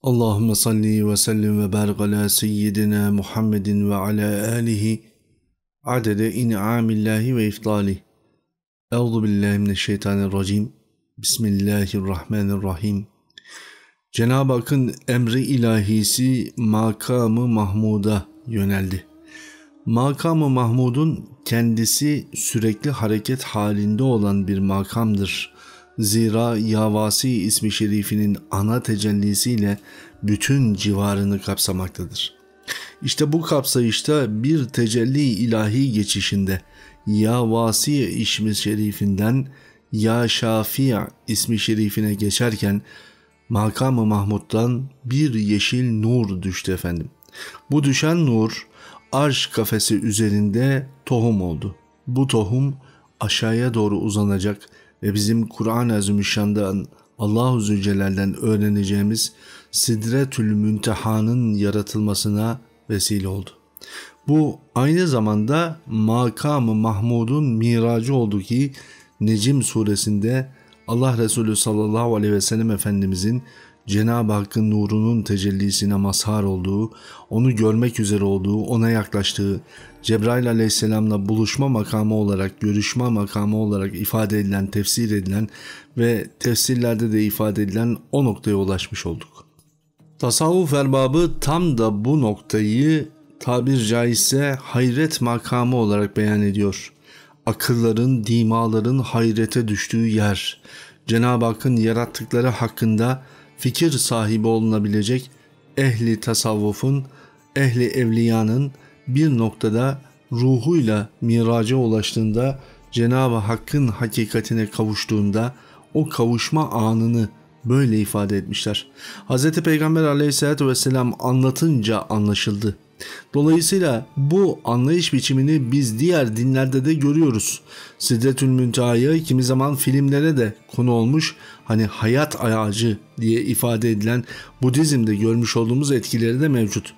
Allahümme salli ve sellim ve barik ala seyyidina Muhammedin ve ala alihi adede in'amillahi ve iftali. Euzu billahi mineşşeytanirracim. Bismillahirrahmanirrahim. Cenab-ı Hakk'ın emri ilahisi makamı Mahmud'a yöneldi. Makamı Mahmud'un kendisi sürekli hareket halinde olan bir makamdır. Zira Yavasi ismi şerifinin ana tecellisiyle bütün civarını kapsamaktadır. İşte bu kapsayışta bir tecelli ilahi geçişinde Yavasi ismi şerifinden Ya Şafii ismi şerifine geçerken makamı Mahmud'dan bir yeşil nur düştü efendim. Bu düşen nur arş kafesi üzerinde tohum oldu. Bu tohum aşağıya doğru uzanacak ve bizim Kur'an-ı Azimüşşan'dan Allah-u Zülcelal'den öğreneceğimiz Sidretül Münteha'nın yaratılmasına vesile oldu. Bu aynı zamanda makamı Mahmud'un miracı oldu ki Necm suresinde Allah Resulü sallallahu aleyhi ve sellem Efendimizin Cenab-ı Hakk'ın nurunun tecellisine mazhar olduğu, onu görmek üzere olduğu, ona yaklaştığı, Cebrail aleyhisselamla buluşma makamı olarak, görüşme makamı olarak ifade edilen, tefsir edilen ve tefsirlerde de ifade edilen o noktaya ulaşmış olduk. Tasavvuf erbabı tam da bu noktayı tabir caizse hayret makamı olarak beyan ediyor. Akılların, dimaların hayrete düştüğü yer, Cenab-ı Hakk'ın yarattıkları hakkında fikir sahibi olunabilecek ehli tasavvufun, ehli evliyanın bir noktada ruhuyla miraca ulaştığında, Cenab-ı Hakk'ın hakikatine kavuştuğunda o kavuşma anını böyle ifade etmişler. Hz. Peygamber aleyhissalatü vesselam anlatınca anlaşıldı. Dolayısıyla bu anlayış biçimini biz diğer dinlerde de görüyoruz. Sidretül Münteha'yı kimi zaman filmlere de konu olmuş, hani hayat ağacı diye ifade edilen Budizm'de görmüş olduğumuz etkileri de mevcut.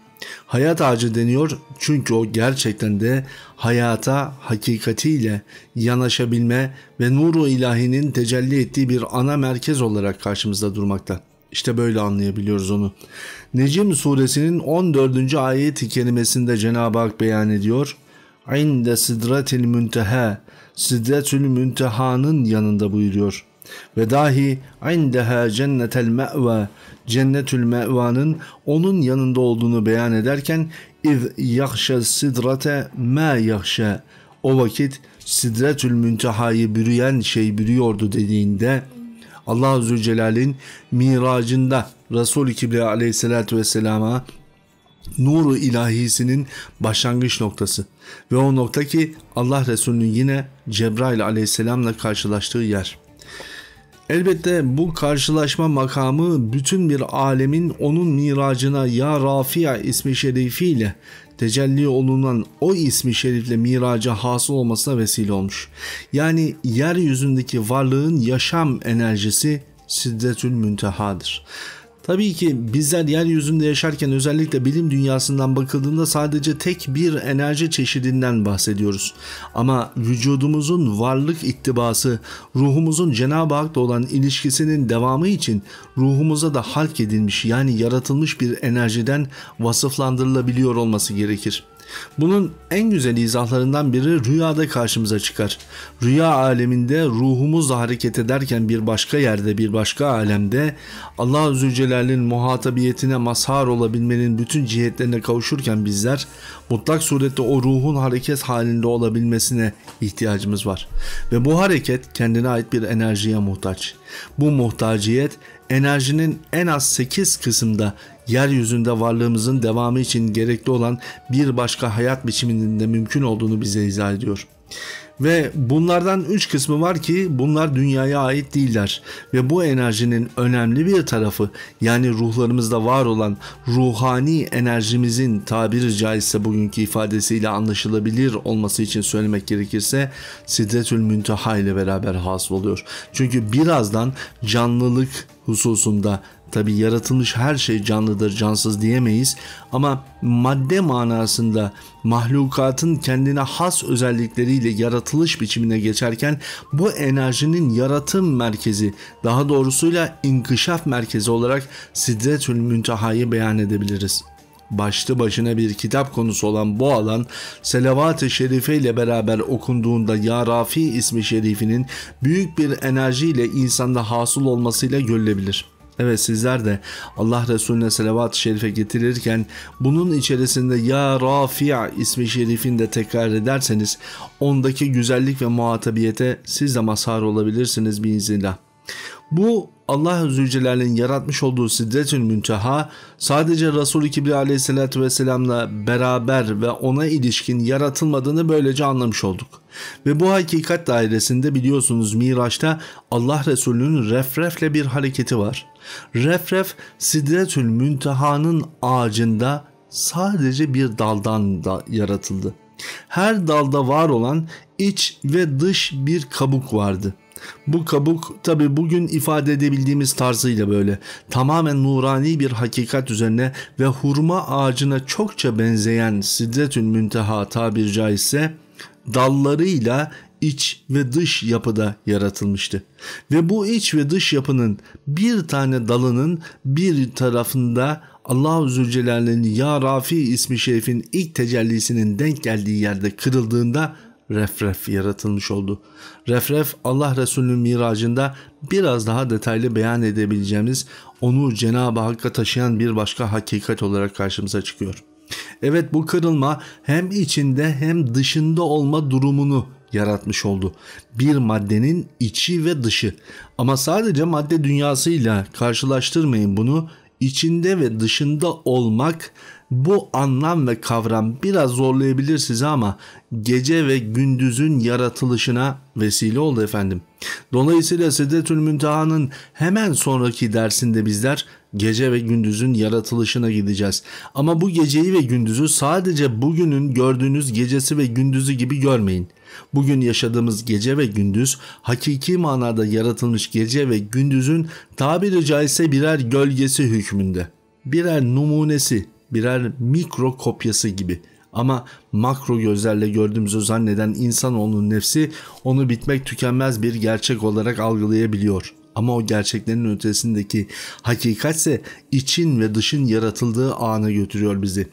Hayat ağacı deniyor çünkü o gerçekten de hayata hakikatiyle yanaşabilme ve nuru ilahinin tecelli ettiği bir ana merkez olarak karşımızda durmakta. İşte böyle anlayabiliyoruz onu. Necm suresinin 14. ayet-i kerimesinde Cenab-ı Hak beyan ediyor. İnde sidretil münteha, Sidretül Münteha'nın yanında buyuruyor. Ve dahi indeha cennetel me'va, cennetül me'vanın onun yanında olduğunu beyan ederken iz yahşe sidrate ma yahşe, o vakit Sidretül Münteha'yı bürüyen şey bürüyordu dediğinde Allah-u Zülcelal'in miracında Resul-i Kibriya aleyhissalatü vesselama nuru ilahisinin başlangıç noktası ve o nokta ki Allah Resulü'nün yine Cebrail aleyhisselamla karşılaştığı yer. Elbette bu karşılaşma makamı bütün bir alemin onun miracına Ya Rafia ismi şerifiyle tecelli olunan o ismi şerifle miraca hasıl olmasına vesile olmuş. Yani yeryüzündeki varlığın yaşam enerjisi Sidretül Münteha'dır. Tabii ki bizler yeryüzünde yaşarken özellikle bilim dünyasından bakıldığında sadece tek bir enerji çeşidinden bahsediyoruz. Ama vücudumuzun varlık ittibası, ruhumuzun Cenab-ı Hak'la olan ilişkisinin devamı için ruhumuza da halk edilmiş, yani yaratılmış bir enerjiden vasıflandırılabiliyor olması gerekir. Bunun en güzel izahlarından biri rüyada karşımıza çıkar. Rüya aleminde ruhumuzla hareket ederken bir başka yerde, bir başka alemde Allah-u Zülcelal'in muhatabiyetine mazhar olabilmenin bütün cihetlerine kavuşurken bizler mutlak surette o ruhun hareket halinde olabilmesine ihtiyacımız var. Ve bu hareket kendine ait bir enerjiye muhtaç. Bu muhtaciyet enerjinin en az 8 kısımda yeryüzünde varlığımızın devamı için gerekli olan bir başka hayat biçiminin de mümkün olduğunu bize izah ediyor. Ve bunlardan 3 kısmı var ki bunlar dünyaya ait değiller ve bu enerjinin önemli bir tarafı, yani ruhlarımızda var olan ruhani enerjimizin tabiri caizse bugünkü ifadesiyle anlaşılabilir olması için söylemek gerekirse Sidretül Münteha ile beraber hasıl oluyor. Çünkü birazdan canlılık hususunda Tabi yaratılmış her şey canlıdır, cansız diyemeyiz ama madde manasında mahlukatın kendine has özellikleriyle yaratılış biçimine geçerken bu enerjinin yaratım merkezi, daha doğrusuyla inkişaf merkezi olarak Sidretül Münteha'yı beyan edebiliriz. Başlı başına bir kitap konusu olan bu alan, Selavat-ı Şerife ile beraber okunduğunda Ya Rafi ismi şerifinin büyük bir enerjiyle insanda hasıl olmasıyla görülebilir. Evet, sizler de Allah Resulüne selavat-ı şerife getirirken bunun içerisinde Ya Rafi ismi şerifini de tekrar ederseniz ondaki güzellik ve muhatabiyete siz de mazhar olabilirsiniz biiznillah. Bu Allah Zülcelal'in yaratmış olduğu Sidretül Münteha sadece Resul-i Kibriya aleyhissalatü vesselam'la beraber ve ona ilişkin yaratılmadığını böylece anlamış olduk. Ve bu hakikat dairesinde biliyorsunuz Miraç'ta Allah Resulü'nün refrefle bir hareketi var. Refref Sidretül Münteha'nın ağacında sadece bir daldan da yaratıldı. Her dalda var olan iç ve dış bir kabuk vardı. Bu kabuk tabi bugün ifade edebildiğimiz tarzıyla böyle tamamen nurani bir hakikat üzerine ve hurma ağacına çokça benzeyen Sidretül Münteha tabiri caizse dallarıyla iç ve dış yapıda yaratılmıştı. Ve bu iç ve dış yapının bir tane dalının bir tarafında Allah-u Zülcelal'in Ya Rafi ismi şerifin ilk tecellisinin denk geldiği yerde kırıldığında refref yaratılmış oldu. Refref Allah Resulü'nün miracında biraz daha detaylı beyan edebileceğimiz, onu Cenab-ı Hakk'a taşıyan bir başka hakikat olarak karşımıza çıkıyor. Evet, bu kırılma hem içinde hem dışında olma durumunu yaratmış oldu. Bir maddenin içi ve dışı. Ama sadece madde dünyasıyla karşılaştırmayın bunu. İçinde ve dışında olmak, bu anlam ve kavram biraz zorlayabilir sizi ama gece ve gündüzün yaratılışına vesile oldu efendim. Dolayısıyla Sidretül Münteha'nın hemen sonraki dersinde bizler gece ve gündüzün yaratılışına gideceğiz. Ama bu geceyi ve gündüzü sadece bugünün gördüğünüz gecesi ve gündüzü gibi görmeyin. Bugün yaşadığımız gece ve gündüz hakiki manada yaratılmış gece ve gündüzün tabiri caizse birer gölgesi hükmünde. Birer numunesi, birer mikro kopyası gibi. Ama makro gözlerle gördüğümüzü zanneden insanoğlunun nefsi onu bitmek tükenmez bir gerçek olarak algılayabiliyor. Ama o gerçeklerin ötesindeki hakikatse için ve dışın yaratıldığı ana götürüyor bizi.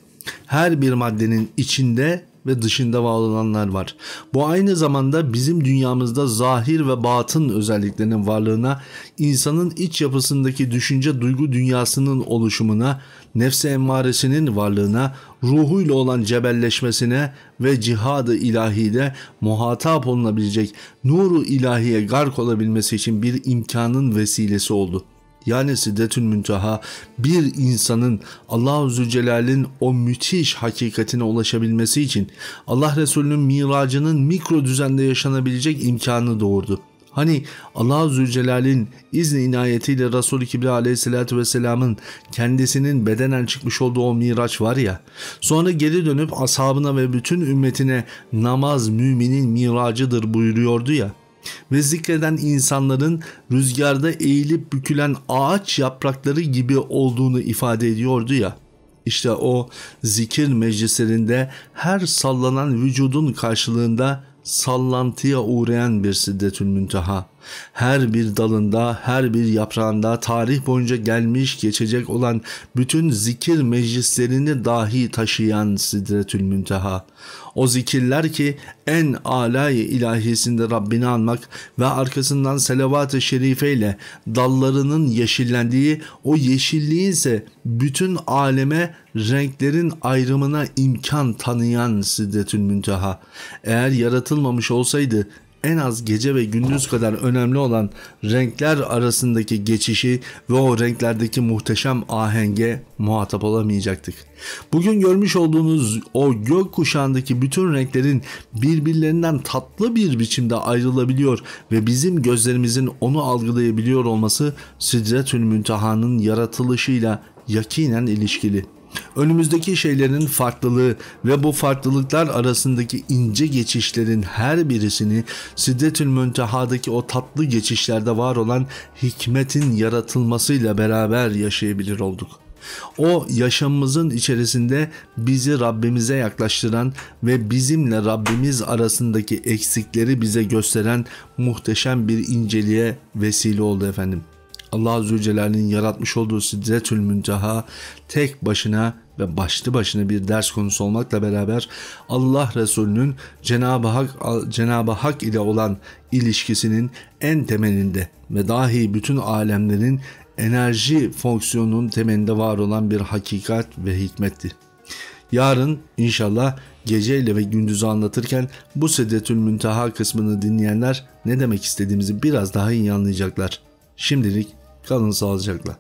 Her bir maddenin içinde ve dışında var olanlar var. Bu aynı zamanda bizim dünyamızda zahir ve batın özelliklerinin varlığına, insanın iç yapısındaki düşünce duygu dünyasının oluşumuna, nefs-i emmaresinin varlığına, ruhuyla olan cebelleşmesine ve cihad-ı ilahide muhatap olunabilecek nur-u ilahiye gark olabilmesi için bir imkanın vesilesi oldu. Yani Sidretül Münteha bir insanın Allah-u Zülcelal'in o müthiş hakikatine ulaşabilmesi için Allah Resulü'nün miracının mikro düzende yaşanabilecek imkanı doğurdu. Hani Allah-u Zülcelal'in izni inayetiyle Resul-i Kibriya aleyhissalatü vesselamın kendisinin bedenen çıkmış olduğu o miraç var ya, sonra geri dönüp ashabına ve bütün ümmetine namaz müminin miracıdır buyuruyordu ya, ve zikreden insanların rüzgarda eğilip bükülen ağaç yaprakları gibi olduğunu ifade ediyordu ya. İşte o zikir meclislerinde her sallanan vücudun karşılığında sallantıya uğrayan bir Sidretül Münteha. Her bir dalında, her bir yaprağında tarih boyunca gelmiş geçecek olan bütün zikir meclislerini dahi taşıyan Sidretül Münteha. O zikirler ki en âlâ-i ilahisinde Rabbini anmak ve arkasından selavat-ı şerifeyle dallarının yeşillendiği, o yeşilliğin ise bütün aleme renklerin ayrımına imkan tanıyan Sidretül Münteha. Eğer yaratılmamış olsaydı en az gece ve gündüz kadar önemli olan renkler arasındaki geçişi ve o renklerdeki muhteşem ahenge muhatap olamayacaktık. Bugün görmüş olduğunuz o gök kuşağındaki bütün renklerin birbirlerinden tatlı bir biçimde ayrılabiliyor ve bizim gözlerimizin onu algılayabiliyor olması Sidretül Münteha'nın yaratılışıyla yakinen ilişkili. Önümüzdeki şeylerin farklılığı ve bu farklılıklar arasındaki ince geçişlerin her birisini Sidretül Münteha'daki o tatlı geçişlerde var olan hikmetin yaratılmasıyla beraber yaşayabilir olduk. O yaşamımızın içerisinde bizi Rabbimize yaklaştıran ve bizimle Rabbimiz arasındaki eksikleri bize gösteren muhteşem bir inceliğe vesile oldu efendim. Allah Azze ve Celle'nin yaratmış olduğu Sidretül Münteha tek başına ve başlı başına bir ders konusu olmakla beraber Allah Resulü'nün Cenab-ı Hak ile olan ilişkisinin en temelinde ve dahi bütün alemlerin enerji fonksiyonunun temelinde var olan bir hakikat ve hikmetti. Yarın inşallah geceyle ve gündüzü anlatırken bu Sidretül Münteha kısmını dinleyenler ne demek istediğimizi biraz daha iyi anlayacaklar. Şimdilik kalın sağlıcakla.